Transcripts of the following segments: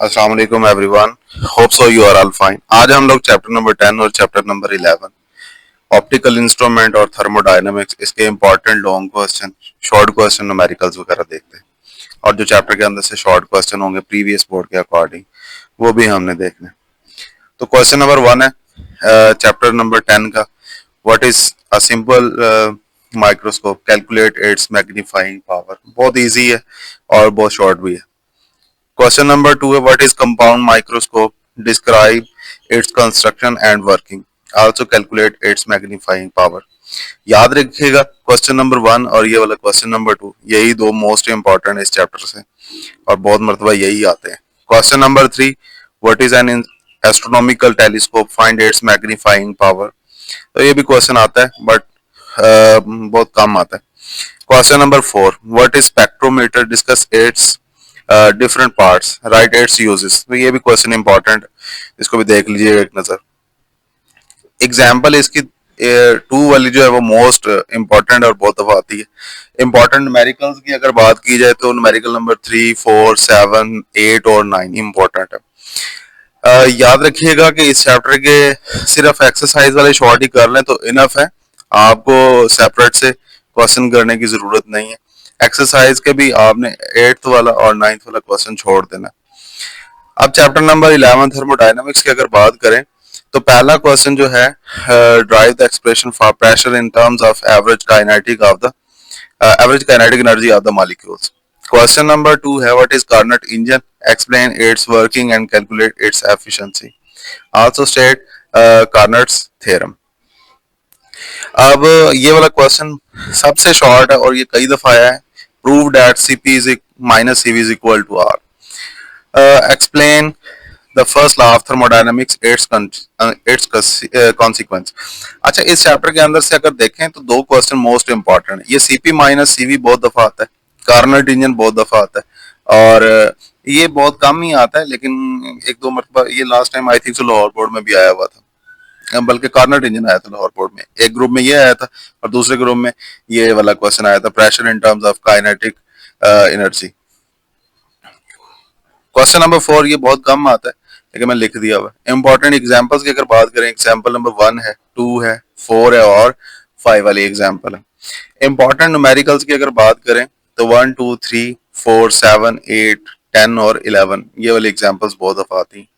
अस्सलाम वालेकुम everyone, hope so you are all fine. आज हम लोग चैप्टर नंबर 10 और चैप्टर नंबर 11 ऑप्टिकल इंस्ट्रूमेंट और थर्मोडायनामिक्स इसके important long question, short question, numericals वगैरह देखते हैं। और जो चैप्टर के अंदर से शॉर्ट क्वेश्चन होंगे प्रीवियस बोर्ड के अकॉर्डिंग वो भी हमने देखने। तो क्वेश्चन नंबर 1 है चैप्टर नंबर 10 का, what is a simple microscope, calculate its magnifying power. बहुत इजी है और बहुत शॉर्ट भी है। क्वेश्चन नंबर 2 है what is compound microscope, describe its construction and working, also calculate its magnifying power. याद रखिएगा क्वेश्चन नंबर 1 और ये वाला क्वेश्चन नंबर 2, यही दो मोस्ट इंपॉर्टेंट इस चैप्टर से और बहुत मरतबा यही आते हैं। Question number 3, what is an astronomical telescope, find its magnifying power. तो ये भी क्वेश्चन आता है बट बहुत कम आता है। Question number 4, what is spectrometer, discuss it's different parts, right it's uses. तो ये भी क्वेश्चन इंपॉर्टेंट, इसको भी देख लीजिएगा एक नजर। एग्जाम्पल इसकी 2 वाली जो है वो मोस्ट इंपॉर्टेंट और बहुत दफा आती है। इंपॉर्टेंट न्यूमेरिकल्स की अगर बात की जाए तो न्यूमेरिकल नंबर 3, 4, 7, 8 और 9 इंपॉर्टेंट है। याद रखिएगा कि इस चैप्टर के सिर्फ एक्सरसाइज वाले शॉर्ट ही कर लें तो इनफ है, आपको सेपरेट से क्वेश्चन करने की जरूरत नहीं है। एक्सरसाइज के भी आपने 8th वाला और 9th वाला क्वेश्चन छोड़ देना। अब चैप्टर नंबर 11 थर्मोडायनामिक्स की अगर बात करें तो पहला क्वेश्चन जो है, derive the expression for pressure in terms of average kinetic energy of the molecules. Question number 2 है what is Carnot engine, explain its working and calculate its efficiency, also state Carnot's theorem. अब ये वाला question सबसे short है और ये कई दफा आया है। Prove that Cp is minus Cv is equal to R, explain the first law of thermodynamics, its consequence। अच्छा, इस चैप्टर के अंदर से अगर देखें तो दो क्वेश्चन मोस्ट इंपॉर्टेंट है। ये Cp माइनस Cv बहुत दफा आता है, कार्नट इंजन बहुत दफा आता है और ये बहुत कम ही आता है, लेकिन एक दो मरतबा ये last time I think so Lahore board में भी आया हुआ था, बल्कि कार्नट इंजन आया था लाहौर बोर्ड में। एक ग्रुप में ये आया था और दूसरे ग्रुप में ये वाला क्वेश्चन आया था, pressure in terms of kinetic energy. Question number 4 ये बहुत कम आता है लेकिन मैं लिख दिया हुआ। इंपॉर्टेंट एग्जांपल्स की अगर बात करें, एग्जांपल नंबर 1 है, 2 है, 4 है और 5 वाली एग्जांपल है। इंपॉर्टेंट न्यूमेरिकल्स की अगर बात करें तो 1, 2, 3, 4, 7, 8, 10 और 11 ये वाली एग्जांपल्स बहुत दफा आती हैं।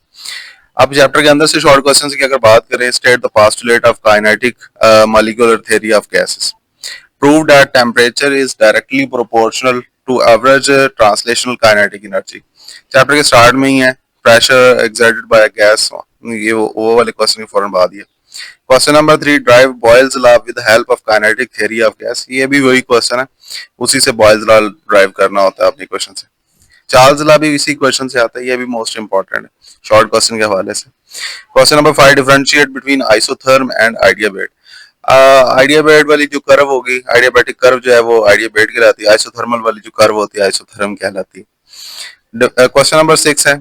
अब चैप्टर के अंदर से शॉर्ट क्वेश्चंस की अगर बात करें, state the postulate of kinetic molecular theory of gases, prove that temperature is directly proportional to average translational kinetic energy. Chapter के स्टार्ट में ही है प्रेशर एक्सर्टेड बाय गैस, ये वो वाले क्वेश्चन के फौरन बाद ही है। Question number 3, drive Boyle's law with help of kinetic theory of gas. ये भी वही क्वेश्चन है, उसी से बॉयल्स लॉ ड्राइव करना होता है अपने क्वेश्चन से। चार्ल्स लॉ भी इसी क्वेश्चन से आता है, ये भी मोस्ट इंपॉर्टेंट है शॉर्ट क्वेश्चन के हवाले से। Question number 5, differentiate between isotherm and adiabat. Adiabat वाली जो कर्व होगी, आइडियाबेटिक कर्व जो है वो आइडियाबेट कहलाती है, आइसोथर्मल वाली जो कर्व होती है आइसोथर्म कहलाती है। क्वेश्चन नंबर 6 है,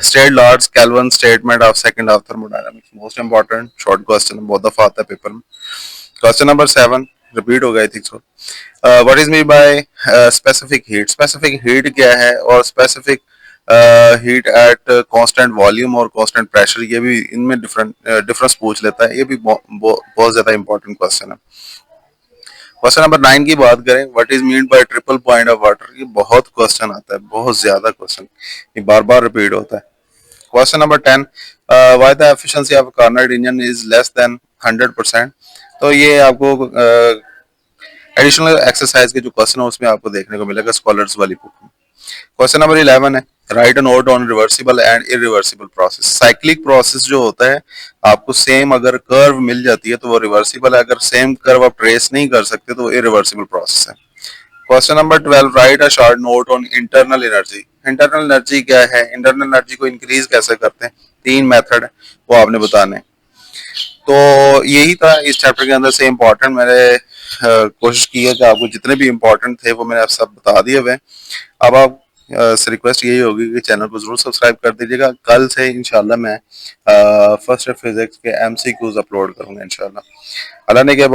state Lord's Kelvin statement of second of thermodynamics. Most important short question, बहुत दफा आता है पेपर में। क्वेश्चन नंबर 7 रिपीट हो गया, think so. What is mean by specific heat, specific heat क्या है और specific heat at constant volume और कांस्टेंट प्रेशर, ये भी इनमें डिफरेंस पूछ लेता है। ये भी बहुत ज्यादा इंपॉर्टेंट क्वेश्चन है। क्वेश्चन नंबर 9 की बात करें, what is mean by triple point of water. ये बहुत क्वेश्चन आता है, बहुत ज्यादा क्वेश्चन, ये बार बार रिपीट होता है। Question number 10, why the efficiency of Carnot engine is less than 100%। तो ये आपको एडिशनल एक्सरसाइज के जो क्वेश्चन है उसमें आपको देखने को मिलेगा स्कॉलर्स वाली बुक में। क्वेश्चन नंबर 11 है, right a note on reversible and irreversible process. Cyclic process जो होता है, आपको सेम अगर कर्व मिल जाती है तो वो रिवर्सिबल है, अगर सेम कर्व आप ट्रेस नहीं कर सकते तो इरिवर्सिबल प्रोसेस है। Question number 12, right a short note on internal energy. Internal energy क्या है, इंटरनल एनर्जी को इंक्रीज कैसे करते हैं, 3 मेथड है वो आपने बताने। तो यही था इस चैप्टर के अंदर से इम्पोर्टेंट। मैंने कोशिश की है कि आपको जितने भी इम्पोर्टेंट थे वो मैंने आप सब बता दिए हुए। अब आप से रिक्वेस्ट यही होगी कि चैनल को जरूर सब्सक्राइब कर दीजिएगा। कल से इंशाल्लाह मैं फर्स्ट फिजिक्स के MCQs अपलोड करूंगा इंशाल्लाह। अल्लाह ने के बाद